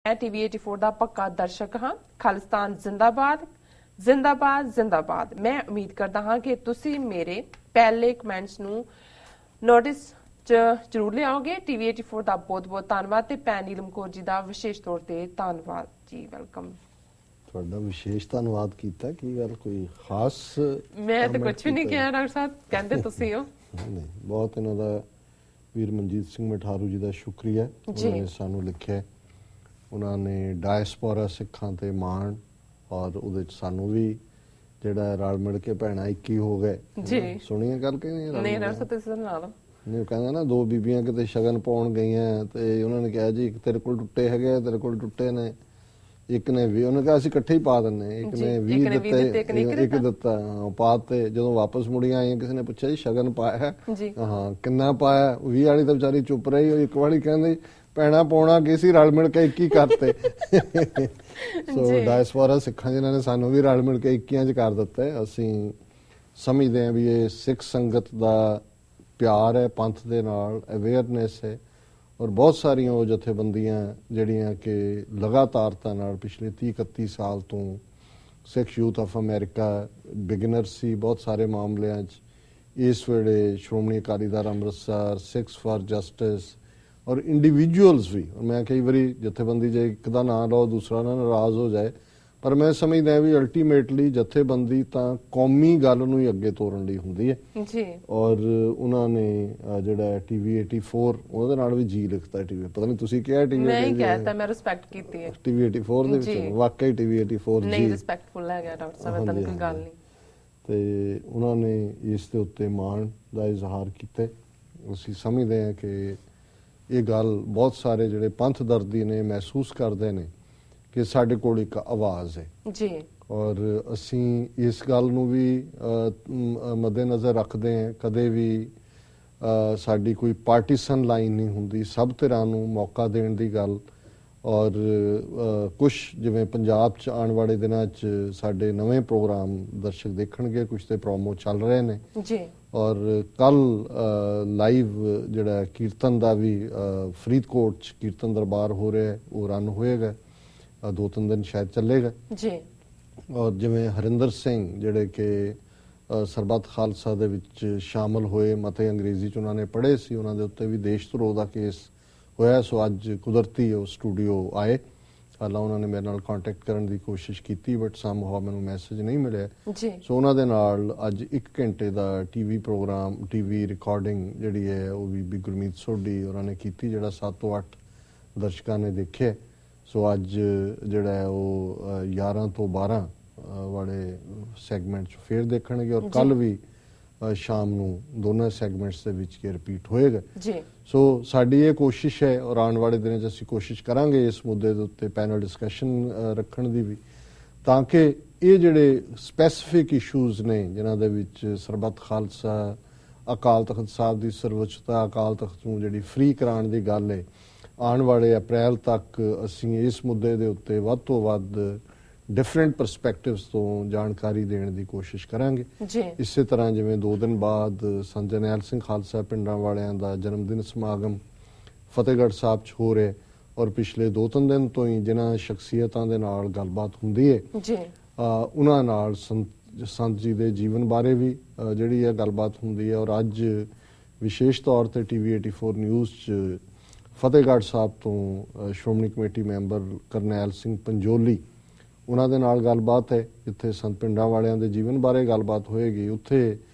मैं टीवी 84 ਦਾ ਪੱਕਾ ਦਰਸ਼ਕ ਹਾਂ। ਖਾਲਿਸਤਾਨ ਜ਼ਿੰਦਾਬਾਦ ਜ਼ਿੰਦਾਬਾਦ ਜ਼ਿੰਦਾਬਾਦ। मैं उम्मीद करदा हाँ कि तुसी मेरे पहले कमेंट्स ਨੂੰ ਨੋਟਿਸ ਚ ਜ਼ਰੂਰ ਲਿਆਓਗੇ। टीवी 84 ਦਾ ਬਹੁਤ-ਬਹੁਤ ਧੰਨਵਾਦ ਤੇ ਭੈਣ ਨੀਲਮ ਕੌਰ ਜੀ ਦਾ ਵਿਸ਼ੇਸ਼ ਤੌਰ ਤੇ ਧੰਨਵਾਦ ਜੀ। ਵੈਲਕਮ। ਤੁਹਾਡਾ ਵਿਸ਼ੇਸ਼ ਧੰਨਵਾਦ ਕੀਤਾ। ਕੀ ਗੱਲ ਕੋਈ ਖਾਸ? ਮੈਂ ਤਾਂ ਕੁਝ ਵੀ ਨਹੀਂ ਕਿਹਾ ਡਾਕਟਰ ਸਾਹਿਬ, ਕਹਿੰਦੇ ਤੁਸੀਂ ਹੋ। ਨਹੀਂ, ਬਹੁਤ ਇਹਨਾਂ ਦਾ ਵੀਰ ਮਨਜੀਤ ਸਿੰਘ ਮਠਾਰੂ ਜੀ ਦਾ ਸ਼ੁਕਰੀਆ। ਉਹਨਾਂ ਨੇ ਸਾਨੂੰ ਲਿਖਿਆ, ਉਹਨਾਂ ਨੇ ਡਾਇਸਪੋਰਾ ਸਿੱਖਾਂ ਤੇ ਮਾਣ, ਔਰ ਉਹਦੇ ਚ ਸਾਨੂੰ ਵੀ ਜਿਹੜਾ ਰਲ ਮਿਲ ਕੇ ਭੈਣਾਂ 21 ਹੋ ਗਏ ਜੀ। ਸੁਣੀਏ ਗੱਲ ਕਿ ਨਹੀਂ? ਡਾਕਟਰ ਤੁਸੀਂ ਸੁਣਾ ਲਓ। ਨਹੀਂ, ਕਹਿੰਦਾ ਨਾ ਦੋ ਬੀਬੀਆਂ ਕਿਤੇ ਸ਼ਗਨ ਪਾਉਣ ਗਈਆਂ ਤੇ ਉਹਨਾਂ ਨੇ ਕਿਹਾ ਜੀ ਇੱਕ ਤੇਰੇ ਕੋਲ ਟੁੱਟੇ ਹੈਗੇ, ਤੇਰੇ ਕੋਲ ਟੁੱਟੇ ਨੇ। ਇੱਕ ਨੇ 20, ਉਹਨੇ ਕਿਹਾ ਅਸੀਂ ਇਕੱਠੇ ਹੀ ਪਾ ਦਿੰਨੇ। ਇੱਕ ਨੇ 20 ਦਿੱਤੇ, ਇੱਕ ਦਿੱਤਾ ਪਾ ਤੇ। ਜਦੋਂ ਵਾਪਸ ਮੁੜੀਆਂ ਆਈਆਂ ਕਿਸੇ ਨੇ ਪੁੱਛਿਆ ਜੀ ਸ਼ਗਨ ਪਾਇਆ? ਹਾਂ, ਕਿੰਨਾ ਪਾਇਆ? 20 ਵਾਲੀ ਤਾਂ ਵਿਚਾਰੀ ਚੁੱਪ ਰਹੀ। ਉਹ ਇੱਕ ਵਾਲੀ ਕਹਿੰਦੀ ਭੈਣਾ ਪਾਉਣਾ ਕੀ ਸੀ, ਰਲ ਮਿਲ ਕੇ 21 ਕਰਤੇ। ਸੋ ਡਾਇਸਪੋਰਾ ਸਿੱਖਾਂ ਜਿਨ੍ਹਾਂ ਨੇ ਸਾਨੂੰ ਵੀ ਰਲ ਮਿਲ ਕੇ 21 ਚ ਕਰ ਦਿੱਤਾ। ਅਸੀਂ ਸਮਝਦੇ ਹਾਂ ਵੀ ਇਹ ਸਿੱਖ ਸੰਗਤ ਦਾ ਪਿਆਰ ਹੈ ਪੰਥ ਦੇ ਨਾਲ, ਅਵੇਅਰਨੈਸ ਹੈ। ਔਰ ਬਹੁਤ ਸਾਰੀਆਂ ਉਹ ਜਥੇਬੰਦੀਆਂ ਜਿਹੜੀਆਂ ਕਿ ਲਗਾਤਾਰਤਾ ਨਾਲ ਪਿਛਲੇ 30-31 ਸਾਲ ਤੋਂ ਸਿੱਖ ਯੂਥ ਆਫ ਅਮਰੀਕਾ ਬਿਗਨਰ ਸੀ ਬਹੁਤ ਸਾਰੇ ਮਾਮਲਿਆਂ 'ਚ। ਇਸ ਵੇਲੇ ਸ਼੍ਰੋਮਣੀ ਅਕਾਲੀ ਦਲ ਅੰਮ੍ਰਿਤਸਰ, ਸਿੱਖਸ ਫਾਰ ਜਸਟਿਸ ਔਰ ਇੰਡੀਵਿਜੂਅਲਸ ਵੀ। ਮੈਂ ਕਈ ਵਾਰੀ ਜਥੇਬੰਦੀ ਜੇ ਇੱਕ ਦਾ ਨਾਂ ਲਓ ਦੂਸਰਾ ਨਾ ਨਾਰਾਜ਼ ਹੋ ਜਾਏ, ਪਰ ਮੈਂ ਸਮਝਦਾ ਵੀ ਅਲਟੀਮੇਟਲੀ ਜਥੇਬੰਦੀ ਤਾਂ ਕੌਮੀ ਗੱਲ ਨੂੰ ਹੀ ਅੱਗੇ ਤੋਰਨ ਲਈ ਹੁੰਦੀ ਹੈ ਜੀ। ਔਰ ਉਹਨਾਂ ਨੇ ਜਿਹੜਾ ਟੀਵੀ 84 ਉਹਦੇ ਨਾਲ ਵੀ ਜੀ ਲਿਖਤਾ। ਟੀਵੀ ਪਤਾ ਨਹੀਂ ਤੁਸੀਂ ਕਿਹਾ ਟੀਵੀ? ਨਹੀਂ ਕਹਿਤਾ, ਮੈਂ ਰਿਸਪੈਕਟ ਕੀਤੀ ਹੈ ਟੀਵੀ 84 ਦੇ ਵਿੱਚ। ਵਾਕਈ ਟੀਵੀ 84 ਨਹੀਂ ਰਿਸਪੈਕਟਫੁਲ ਹੈਗਾ ਡਾਕਟਰ ਸਾਹਿਬ, ਤਾਂ ਕੋਈ ਗੱਲ ਨਹੀਂ। ਤੇ ਉਹਨਾਂ ਨੇ ਇਸ ਦੇ ਉੱਤੇ ਮਾਣ ਦਾ ਇਜ਼ਹਾਰ ਕੀਤਾ। ਅਸੀਂ ਸਮਝਦੇ ਹਾਂ ਕਿ ਇਹ ਗੱਲ ਬਹੁਤ ਸਾਰੇ ਜਿਹੜੇ ਪੰਥ ਦਰਦੀ ਨੇ ਮਹਿਸੂਸ ਕਰਦੇ ਨੇ ਕਿ ਸਾਡੇ ਕੋਲ ਇੱਕ ਆਵਾਜ਼ ਹੈ ਜੀ। ਔਰ ਅਸੀਂ ਇਸ ਗੱਲ ਨੂੰ ਵੀ ਮੱਦੇਨਜ਼ਰ ਰੱਖਦੇ ਹਾਂ, ਕਦੇ ਵੀ ਸਾਡੀ ਕੋਈ ਪਾਰਟੀਸਨ ਲਾਈਨ ਨਹੀਂ ਹੁੰਦੀ, ਸਭ ਧਿਰਾਂ ਨੂੰ ਮੌਕਾ ਦੇਣ ਦੀ ਗੱਲ। ਔਰ ਕੁਛ ਜਿਵੇਂ ਪੰਜਾਬ 'ਚ ਆਉਣ ਵਾਲੇ ਦਿਨਾਂ 'ਚ ਸਾਡੇ ਨਵੇਂ ਪ੍ਰੋਗਰਾਮ ਦਰਸ਼ਕ ਦੇਖਣਗੇ, ਕੁਛ ਤੇ ਪ੍ਰੋਮੋ ਚੱਲ ਰਹੇ ਨੇ ਜੀ। ਔਰ ਕੱਲ ਲਾਈਵ ਜਿਹੜਾ ਕੀਰਤਨ ਦਾ ਵੀ ਫਰੀਦਕੋਟ 'ਚ ਕੀਰਤਨ ਦਰਬਾਰ ਹੋ ਰਿਹਾ, ਉਹ ਰਨ ਹੋਏਗਾ, 2-3 ਦਿਨ ਸ਼ਾਇਦ ਚੱਲੇਗਾ ਜੀ। ਔਰ ਜਿਵੇਂ ਹਰਿੰਦਰ ਸਿੰਘ ਜਿਹੜੇ ਕਿ ਸਰਬੱਤ ਖਾਲਸਾ ਦੇ ਵਿੱਚ ਸ਼ਾਮਲ ਹੋਏ, ਮਤੇ ਅੰਗਰੇਜ਼ੀ 'ਚ ਉਹਨਾਂ ਨੇ ਪੜ੍ਹੇ ਸੀ, ਉਹਨਾਂ ਦੇ ਉੱਤੇ ਵੀ ਦੇਸ਼ ਧਰੋਹ ਦਾ ਕੇਸ ਹੋਇਆ। ਸੋ ਅੱਜ ਕੁਦਰਤੀ ਉਹ ਸਟੂਡੀਓ ਆਏ। ਹਾਲਾਂ ਉਹਨਾਂ ਨੇ ਮੇਰੇ ਨਾਲ ਕੰਟੈਕਟ ਕਰਨ ਦੀ ਕੋਸ਼ਿਸ਼ ਕੀਤੀ, ਬਟ ਸਮਹਾਉ ਮੈਨੂੰ ਮੈਸੇਜ ਨਹੀਂ ਮਿਲਿਆ ਜੀ। ਸੋ ਉਹਨਾਂ ਦੇ ਨਾਲ ਅੱਜ 1 ਘੰਟੇ ਦਾ ਟੀਵੀ ਪ੍ਰੋਗਰਾਮ, ਟੀਵੀ ਰਿਕਾਰਡਿੰਗ ਜਿਹੜੀ ਹੈ ਉਹ ਵੀ ਗੁਰਮੀਤ ਸੋਢੀ ਉਹਨਾਂ ਨੇ ਕੀਤੀ, ਜਿਹੜਾ 7 ਤੋਂ 8 ਦਰਸ਼ਕਾਂ ਨੇ ਦੇਖਿਆ। ਸੋ ਅੱਜ ਜਿਹੜਾ ਹੈ ਉਹ 11 ਤੋਂ 12 ਵਾਲੇ ਸੈਗਮੈਂਟ 'ਚ ਫੇਰ ਦੇਖਣਗੇ। ਔਰ ਕੱਲ ਵੀ ਸ਼ਾਮ ਨੂੰ ਦੋਨਾਂ ਸੈਗਮੈਂਟਸ ਦੇ ਵਿੱਚ ਰਿਪੀਟ ਹੋਏਗਾ ਜੀ। ਸੋ ਸਾਡੀ ਇਹ ਕੋਸ਼ਿਸ਼ ਹੈ, ਔਰ ਆਉਣ ਵਾਲੇ ਦਿਨਾਂ 'ਚ ਅਸੀਂ ਕੋਸ਼ਿਸ਼ ਕਰਾਂਗੇ ਇਸ ਮੁੱਦੇ ਦੇ ਉੱਤੇ ਪੈਨਲ ਡਿਸਕਸ਼ਨ ਰੱਖਣ ਦੀ ਵੀ, ਤਾਂ ਕਿ ਇਹ ਜਿਹੜੇ ਸਪੈਸੀਫਿਕ ਇਸ਼ੂਜ਼ ਨੇ ਜਿਨ੍ਹਾਂ ਦੇ ਵਿੱਚ ਸਰਬੱਤ ਖਾਲਸਾ, ਅਕਾਲ ਤਖਤ ਸਾਹਿਬ ਦੀ ਸਰਵਉੱਚਤਾ, ਅਕਾਲ ਤਖਤ ਨੂੰ ਜਿਹੜੀ ਫ੍ਰੀ ਕਰਾਉਣ ਦੀ ਗੱਲ ਹੈ, ਆਉਣ ਵਾਲੇ ਅਪ੍ਰੈਲ ਤੱਕ ਅਸੀਂ ਇਸ ਮੁੱਦੇ ਦੇ ਉੱਤੇ ਵੱਧ ਤੋਂ ਵੱਧ ਡਿਫਰੈਂਟ ਪਰਸਪੈਕਟਿਵਸ ਤੋਂ ਜਾਣਕਾਰੀ ਦੇਣ ਦੀ ਕੋਸ਼ਿਸ਼ ਕਰਾਂਗੇ ਜੀ। ਇਸੇ ਤਰ੍ਹਾਂ ਜਿਵੇਂ 2 ਦਿਨ ਬਾਅਦ ਸੰਤ ਜਰਨੈਲ ਸਿੰਘ ਖਾਲਸਾ ਪਿੰਡਾਂ ਵਾਲਿਆਂ ਦਾ ਜਨਮ ਦਿਨ ਸਮਾਗਮ ਫਤਿਹਗੜ੍ਹ ਸਾਹਿਬ 'ਚ ਹੋ ਰਿਹਾ, ਔਰ ਪਿਛਲੇ 2-3 ਦਿਨ ਤੋਂ ਹੀ ਜਿਨ੍ਹਾਂ ਸ਼ਖਸੀਅਤਾਂ ਦੇ ਨਾਲ ਗੱਲਬਾਤ ਹੁੰਦੀ ਹੈ ਜੀ, ਉਹਨਾਂ ਨਾਲ ਸੰਤ ਜੀ ਦੇ ਜੀਵਨ ਬਾਰੇ ਵੀ ਜਿਹੜੀ ਹੈ ਗੱਲਬਾਤ ਹੁੰਦੀ ਹੈ। ਔਰ ਅੱਜ ਵਿਸ਼ੇਸ਼ ਤੌਰ ਤੇ ਟੀਵੀ 84 ਨਿਊਜ਼ 'ਚ ਫਤਿਹਗੜ੍ਹ ਸਾਹਿਬ ਤੋਂ ਸ਼੍ਰੋਮਣੀ ਕਮੇਟੀ ਮੈਂਬਰ ਕਰਨੈਲ ਸਿੰਘ ਪੰਜੋਲੀ, ਉਹਨਾਂ ਦੇ ਨਾਲ ਗੱਲਬਾਤ ਹੈ, ਜਿੱਥੇ ਸੰਤ ਪਿੰਡਾਂ ਵਾਲਿਆਂ ਦੇ ਜੀਵਨ ਬਾਰੇ ਗੱਲਬਾਤ ਹੋਏਗੀ। ਉੱਥੇ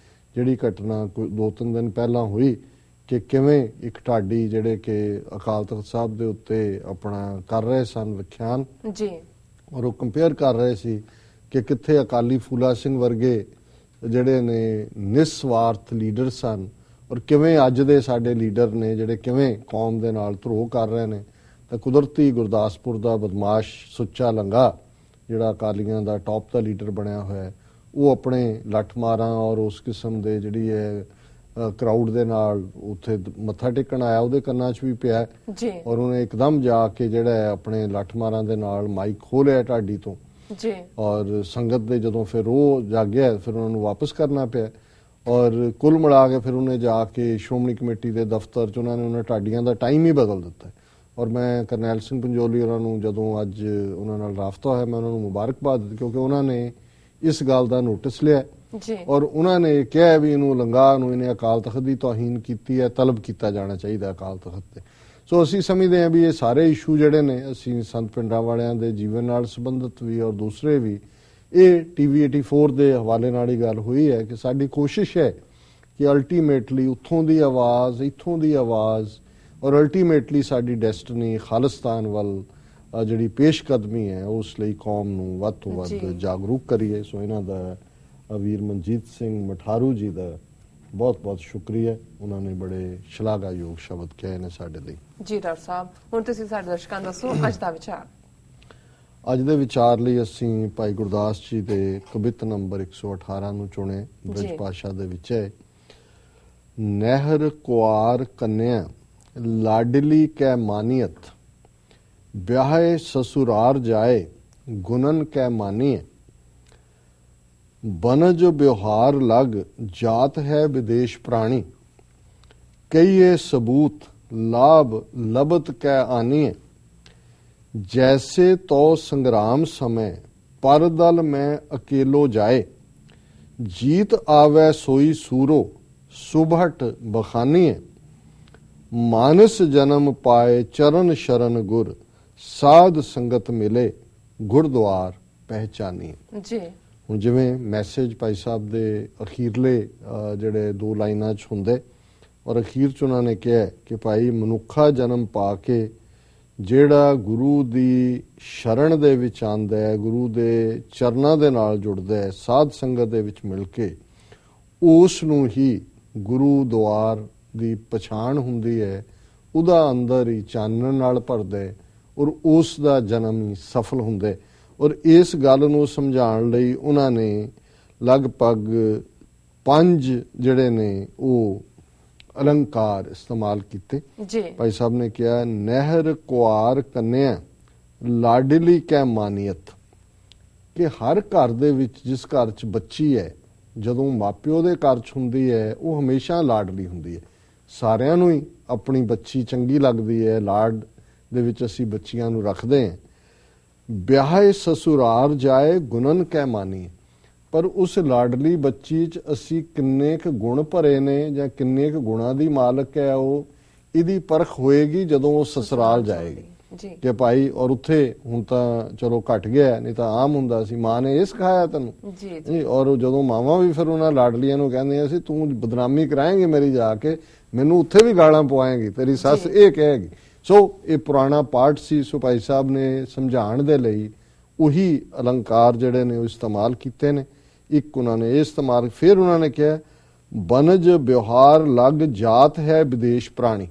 ਜਿਹੜੀ ਘਟਨਾ ਕੋਈ 2-3 ਦਿਨ ਪਹਿਲਾਂ ਹੋਈ ਕਿ ਕਿਵੇਂ ਇੱਕ ਢਾਡੀ ਜਿਹੜੇ ਕਿ ਅਕਾਲ ਤਖਤ ਸਾਹਿਬ ਦੇ ਉੱਤੇ ਆਪਣਾ ਕਰ ਰਹੇ ਸਨ ਵਿਖਿਆਨ ਜੀ, ਔਰ ਉਹ ਕੰਪੇਅਰ ਕਰ ਰਹੇ ਸੀ ਕਿ ਕਿੱਥੇ ਅਕਾਲੀ ਫੂਲਾ ਸਿੰਘ ਵਰਗੇ ਜਿਹੜੇ ਨੇ ਨਿਸਵਾਰਥ ਲੀਡਰ ਸਨ, ਔਰ ਕਿਵੇਂ ਅੱਜ ਦੇ ਸਾਡੇ ਲੀਡਰ ਨੇ ਜਿਹੜੇ ਕਿਵੇਂ ਕੌਮ ਦੇ ਨਾਲ ਧਰੋਹ ਕਰ ਰਹੇ ਨੇ। ਤਾਂ ਕੁਦਰਤੀ ਗੁਰਦਾਸਪੁਰ ਦਾ ਬਦਮਾਸ਼ ਸੁੱਚਾ ਲੰਗਾ ਜਿਹੜਾ ਅਕਾਲੀਆਂ ਦਾ ਟੌਪ ਦਾ ਲੀਡਰ ਬਣਿਆ ਹੋਇਆ, ਉਹ ਆਪਣੇ ਲੱਠ ਮਾਰਾਂ ਔਰ ਉਸ ਕਿਸਮ ਦੇ ਜਿਹੜੀ ਹੈ ਕਰਾਊਡ ਦੇ ਨਾਲ ਉੱਥੇ ਮੱਥਾ ਟੇਕਣ ਆਇਆ, ਉਹਦੇ ਕੰਨਾਂ 'ਚ ਵੀ ਪਿਆ ਜੀ। ਔਰ ਉਹਨੇ ਇੱਕਦਮ ਜਾ ਕੇ ਜਿਹੜਾ ਹੈ ਆਪਣੇ ਲੱਠ ਮਾਰਾਂ ਦੇ ਨਾਲ ਮਾਈਕ ਖੋਲਿਆ ਢਾਡੀ ਤੋਂ ਜੀ, ਔਰ ਸੰਗਤ ਦੇ ਜਦੋਂ ਫਿਰ ਉਹ ਜਾਗਿਆ ਫਿਰ ਉਹਨਾਂ ਨੂੰ ਵਾਪਸ ਕਰਨਾ ਪਿਆ। ਔਰ ਕੁੱਲ ਮਿਲਾ ਕੇ ਫਿਰ ਉਹਨੇ ਜਾ ਕੇ ਸ਼੍ਰੋਮਣੀ ਕਮੇਟੀ ਦੇ ਦਫ਼ਤਰ 'ਚ ਉਹਨਾਂ ਢਾਡੀਆਂ ਦਾ ਟਾਈਮ ਹੀ ਬਦਲ ਦਿੱਤਾ। ਔਰ ਮੈਂ ਕਰਨੈਲ ਸਿੰਘ ਪੰਜੋਲੀ ਉਹਨਾਂ ਨੂੰ ਜਦੋਂ ਅੱਜ ਉਹਨਾਂ ਨਾਲ ਰਾਬਤਾ ਹੋਇਆ ਮੈਂ ਉਹਨਾਂ ਨੂੰ ਮੁਬਾਰਕਬਾਦ ਦਿੱਤੀ, ਕਿਉਂਕਿ ਉਹਨਾਂ ਨੇ ਇਸ ਗੱਲ ਦਾ ਨੋਟਿਸ ਲਿਆ ਜੀ ਔਰ ਉਹਨਾਂ ਨੇ ਕਿਹਾ ਵੀ ਇਹਨੂੰ ਲੰਘਾ ਨੂੰ ਇਹਨੇ ਅਕਾਲ ਤਖਤ ਦੀ ਤੋਹੀਨ ਕੀਤੀ ਹੈ, ਤਲਬ ਕੀਤਾ ਜਾਣਾ ਚਾਹੀਦਾ ਅਕਾਲ ਤਖਤ ਤੇ। ਸੋ ਅਸੀਂ ਸਮਝਦੇ ਹਾਂ ਵੀ ਇਹ ਸਾਰੇ ਇਸ਼ੂ ਜਿਹੜੇ ਨੇ ਅਸੀਂ ਸੰਤ ਪਿੰਡਾਂ ਵਾਲਿਆਂ ਦੇ ਜੀਵਨ ਨਾਲ ਸੰਬੰਧਿਤ ਵੀ ਔਰ ਦੂਸਰੇ ਵੀ, ਇਹ TV 84 ਦੇ ਹਵਾਲੇ ਨਾਲ ਹੀ ਗੱਲ ਹੋਈ ਹੈ ਕਿ ਸਾਡੀ ਕੋਸ਼ਿਸ਼ ਹੈ ਕਿ ਅਲਟੀਮੇਟਲੀ ਉੱਥੋਂ ਦੀ ਆਵਾਜ਼, ਇੱਥੋਂ ਦੀ ਆਵਾਜ਼ ਔਰ ਅਲਟੀਮੇਟਲੀ ਸਾਡੀ ਡੈਸਟਨੀ ਖਾਲਿਸਤਾਨ ਵੱਲ ਜਿਹੜੀ ਪੇਸ਼ਕਦਮੀ ਹੈ ਉਸ ਲਈ ਕੌਮ ਨੂੰ ਵੱਧ ਤੋਂ ਵੱਧ ਜਾਗਰੂਕ ਕਰੀਏ। ਸੋ ਇਹਨਾਂ ਦਾ ਵੀਰ ਮਨਜੀਤ ਸਿੰਘ ਮਠਾਰੂ ਜੀ ਦਾ ਬਹੁਤ ਬਹੁਤ ਸ਼ੁਕਰੀਆ, ਉਹਨਾਂ ਨੇ ਬੜੇ ਸ਼ਲਾਘਾਯੋਗ ਸ਼ਬਦ ਕਹੇ ਨੇ ਸਾਡੇ ਲਈ। ਜੀ ਡਾਕਟਰ ਸਾਹਿਬ, ਹੁਣ ਤੁਸੀਂ ਸਾਡੇ ਦਰਸ਼ਕਾਂ ਨੂੰ ਦੱਸੋ ਅੱਜ ਦਾ ਵਿਚਾਰ। ਅੱਜ ਦੇ ਵਿਚਾਰ ਲਈ ਅਸੀਂ ਭਾਈ ਗੁਰਦਾਸ ਜੀ ਦੇ ਕਵਿਤ ਨੰਬਰ 118 ਨੂੰ ਚੁਣੇ। ਬ੍ਰਿਜ ਭਾਸ਼ਾ ਦੇ ਵਿੱਚ ਹੈ, ਨਹਿਰ ਕੁਆਰ ਕੰਨਿਆ ਲਾਡਲੀ ਕੈ ਮਾਨੀਅਤ, ਵਿਆਹੇ ਸਸੁਰਾਰ ਜਾਏ ਗੁਨਨ ਕੈ ਮਾਨੀਏ, ਬਨਜ ਵਿਵਹਾਰ ਲਗ ਜਾਤ ਹੈ ਵਿਦੇਸ਼ ਪ੍ਰਾਣੀ, ਕਈਏ ਸਬੂਤ ਲਾਭ ਲਬਤ ਕੈ ਆਨੀਏ, जैसे तो संग्राम समय पर दल में अकेलो जाए, जीत आवे सोई सूरो सुभट बखानिए, मानस जन्म पाए चरण शरण गुर, साध संगत मिले गुरद्वार पहचानिए। जी ਹੁਣ ਜਿਵੇਂ ਮੈਸੇਜ ਭਾਈ ਸਾਹਿਬ ਦੇ ਅਖੀਰਲੇ ਜਿਹੜੇ 2 ਲਾਈਨਾਂ 'ਚ ਹੁੰਦੇ ਔਰ ਅਖੀਰ 'ਚ ਉਹਨਾਂ ਨੇ ਕਿਹਾ ਕਿ ਭਾਈ ਮਨੁੱਖਾ ਜਨਮ ਪਾ ਕੇ ਜਿਹੜਾ ਗੁਰੂ ਦੀ ਸ਼ਰਨ ਦੇ ਵਿੱਚ ਆਉਂਦਾ ਹੈ, ਗੁਰੂ ਦੇ ਚਰਨਾਂ ਦੇ ਨਾਲ ਜੁੜਦਾ ਹੈ, ਸਾਧ ਸੰਗਤ ਦੇ ਵਿੱਚ ਮਿਲ ਕੇ, ਉਸ ਨੂੰ ਹੀ ਗੁਰੂ ਦੁਆਰ ਦੀ ਪਛਾਣ ਹੁੰਦੀ ਹੈ, ਉਹਦਾ ਅੰਦਰ ਹੀ ਚਾਨਣ ਨਾਲ ਭਰਦਾ ਹੈ ਔਰ ਉਸ ਦਾ ਜਨਮ ਹੀ ਸਫਲ ਹੁੰਦਾ ਹੈ। ਔਰ ਇਸ ਗੱਲ ਨੂੰ ਸਮਝਾਉਣ ਲਈ ਉਹਨਾਂ ਨੇ ਲਗਭਗ 5 ਜਿਹੜੇ ਨੇ ਉਹ अलंकार इस्तेमाल किते। भाई साहब ने किया, नहर कुआर कन्या लाडली कै मानीयत, कि हर घर दे विच जिस घर च बच्ची है, जदों मापिओ दे घर च हुंदी है, वो हमेशा लाडली हुंदी है। सारियां नूं ही अपनी बच्ची चंगी लगदी है, लाड दे विच असीं बच्चियां नूं रखदे हैं। ब्याहे ससुरार जाए गुणन कै मानीए, पर उस लाडली बच्ची च असी किन्ने क गुण भरे ने जां किन्ने क गुणां दी मालक है, वो इहदी परख होएगी जदों वो ससुराल जाएगी कि भाई। और उत्थे हुण तां चलो घट गया, नहीं तां आम हुंदा सी मां ने इह सिखाया तैनूं। और जदों मावां भी फिर उन्हां लाडलियां नूं कहंदियां सी, तूं बदनामी कराएंगी मेरी जाके, मैनूं उत्थे भी गालां पवाएंगी, तेरी सस इह कहेगी। सो ये पुराना पाठ सी। सो भाई साहब ने समझाउण दे लई उही अलंकार जिहड़े ने वो इस्तेमाल कीते ने। एक उन्होंने ये इस्तेमाल, फिर उन्होंने कहा, बनज व्यवहार लग जात है विदेश प्राणी,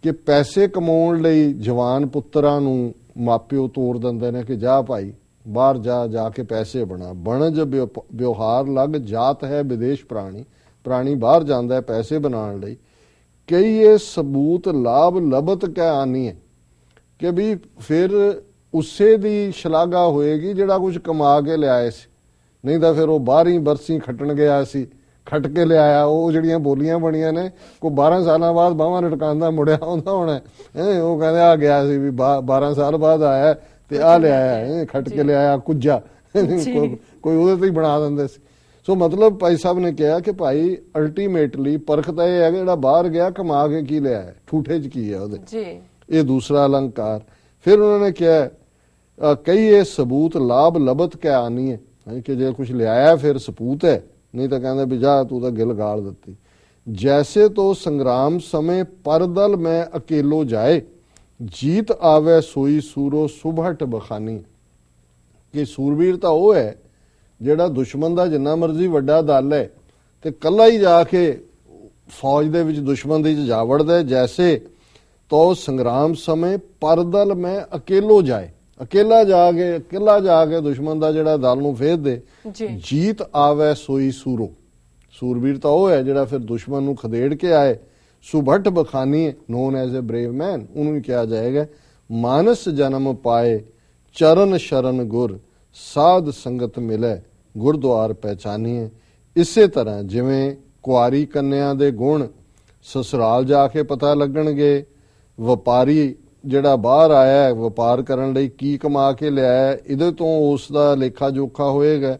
कि पैसे कमाउण लई जवान पुत्तरां नूं मापिओ तोड़ दिंदे ने कि जा भाई बाहर जाके पैसे बना। बनज व्यवहार लग जात है विदेश प्राणी, प्राणी बाहर जांदा है पैसे बनाउण लई। कई ये सबूत लाभ लबत कै आनी है, कि भी फिर उसे दी शलाघा होएगी जिहड़ा कुछ कमा के लियाए सी, नहीं तो फिर वो बाहर ही बरसी खटन गया सी, खट के लिया। वो जड़ियां बोलियां बनिया ने, कोई 12 साल बाद बाहर लटकांदा मुड़िया आउंदा होना है, वो कहंदे आ गया सी भी 12 साल बाद आया ते आ लिया है, खट के लिया कुज्जा कोई उहदे ते ही बना दिंदे सी। सो मतलब भाई साहब ने कहा कि भाई अल्टीमेटली परख तां इह है कि जिहड़ा बाहर गया कमा के की लिया है, ठूठे च की है उहदे। ये दूसरा अलंकार। फिर उन्होंने कहा, कई ये सबूत लाभ लबत कै आनी है, कि जे कुछ लिया फिर सपूत है, नहीं तो कहते भी जा तू तो गिल गाल दी। जैसे तो संग्राम समय परदल में अकेलो जाए, जीत आवे सोई सूरो सुभट बखानी, कि सूरवीर तो वह है जिहड़ा दुश्मन का जिन्ना मर्जी वड्डा दल है ते कल्ला ही जाके फौज दे विच दुश्मन दी जा वड़दा है। जैसे तो संग्राम समय परदल में अकेलो जाए, अकेला जाके दुश्मन का जिहड़ा दल नूं फेर दे। जीत आवे सोई सूरो, सूरवीर तो वह है जिहड़ा फिर दुश्मन नूं खदेड़ के आए। सुभट बखानी known as a brave man, उन्होंने कहा जाएगा। मानस जन्म पाए चरण शरण गुर, साध संगत मिले गुरद्वार पहचानिए। इसे तरह जिवें कुआरी कन्या दे गुण ससुराल जाके पता लगणगे, ਵਪਾਰੀ ਜਿਹੜਾ ਬਾਹਰ ਆਇਆ ਹੈ ਵਪਾਰ ਕਰਨ ਲਈ ਕੀ ਕਮਾ ਕੇ ਲਿਆਇਆ ਹੈ, ਇਹਦੇ ਤੋਂ ਉਸ ਦਾ ਲੇਖਾ ਜੋਖਾ ਹੋਏਗਾ।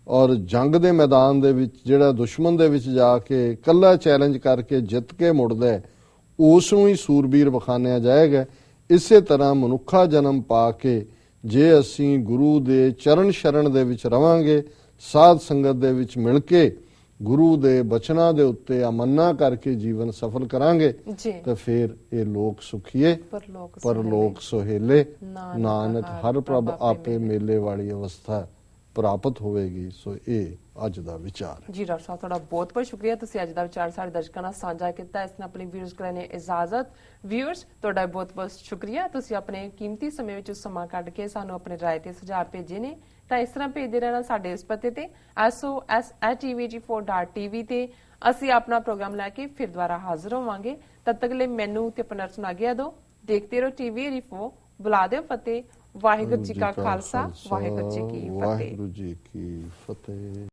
ਔਰ ਜੰਗ ਦੇ ਮੈਦਾਨ ਦੇ ਵਿੱਚ ਜਿਹੜਾ ਦੁਸ਼ਮਣ ਦੇ ਵਿੱਚ ਜਾ ਕੇ ਇਕੱਲਾ ਚੈਲੰਜ ਕਰਕੇ ਜਿੱਤ ਕੇ ਮੁੜਦਾ ਹੈ, ਉਸ ਨੂੰ ਹੀ ਸੂਰਬੀਰ ਵਿਖਾਣਿਆ ਜਾਏਗਾ। ਇਸੇ ਤਰ੍ਹਾਂ ਮਨੁੱਖਾ ਜਨਮ ਪਾ ਕੇ ਜੇ ਅਸੀਂ ਗੁਰੂ ਦੇ ਚਰਨ ਸ਼ਰਨ ਦੇ ਵਿੱਚ ਰਵਾਂਗੇ, ਸਾਧ ਸੰਗਤ ਦੇ ਵਿੱਚ ਮਿਲ ਕੇ ਗੁਰੂ ਦੇ ਬਚਨਾਂ ਦੇ ਉੱਤੇ ਅਮੰਨਾ ਕਰਕੇ ਜੀਵਨ ਸਫਲ ਕਰਾਂਗੇ ਜੀ ਤਾਂ ਫਿਰ ਇਹ ਲੋਕ ਸੁਖੀਏ ਪਰਲੋਕ ਸੁਹੇਲੇ, ਨਾਨਕ ਹਰ ਪ੍ਰਭ ਆਪੇ ਮੇਲੇ ਵਾਲੀ ਅਵਸਥਾ ਪ੍ਰਾਪਤ ਹੋਵੇਗੀ। ਸੋ ਇਹ ਅੱਜ ਦਾ ਵਿਚਾਰ ਹੈ। ਜੀ ਡਾਕਟਰ ਸਾਹਿਬ, ਤੁਹਾਡਾ ਬਹੁਤ ਬਹੁਤ ਸ਼ੁਕਰੀਆ, ਤੁਸੀਂ ਅੱਜ ਦਾ ਵਿਚਾਰ ਸਾਡੇ ਦਰਸ਼ਕਾਂ ਨਾਲ ਸਾਂਝਾ ਕੀਤਾ। ਇਸ ਨਾਲ ਆਪਣੇ ਵਿਊਅਰਸ ਕੋਲ ਨੇ ਇਜਾਜ਼ਤ। ਵਿਊਅਰਸ, ਤੁਹਾਡਾ ਬਹੁਤ ਬਹੁਤ ਸ਼ੁਕਰੀਆ, ਤੁਸੀਂ ਆਪਣੇ ਕੀਮਤੀ ਸਮੇਂ ਵਿੱਚ ਸਮਾਂ ਕੱਢ ਕੇ ਸਾਨੂੰ ਆਪਣੇ ਰਾਏ ਤੇ ਸੁਝਾਅ ਭੇਜੇ ਨੇ। ਤਾਂ ਇਸ ਤਰ੍ਹਾਂ ਭੇਜਦੇ ਰਹਿਣਾ ਸਾਡੇ ਇਸ ਪਤੇ ਤੇ sos@tvg4.tv ਤੇ। ਅਸੀਂ ਆਪਣਾ ਪ੍ਰੋਗਰਾਮ ਲੈ ਕੇ ਫਿਰ ਦੁਬਾਰਾ ਹਾਜ਼ਰ ਹੋਵਾਂਗੇ। ਤਦ ਤੱਕ ਲਈ ਮੈਨੂੰ ਤੇ ਆਪਣਾ ਸੁਣਾ ਗਿਆ ਦੋ। ਦੇਖਦੇ ਰਹੋ ਟੀਵੀ ਰਿਫੋ। ਬੁਲਾ ਦਿਓ ਫਤਿਹ। ਵਾਹਿਗੁਰੂ ਜੀ ਕਾ ਖਾਲਸਾ, ਵਾਹਿਗੁਰੂ ਜੀ ਕੀ ਫਤਿਹ। ਵਾਹਿਗੁਰੂ ਜੀ ਕੀ ਫਤਿਹ।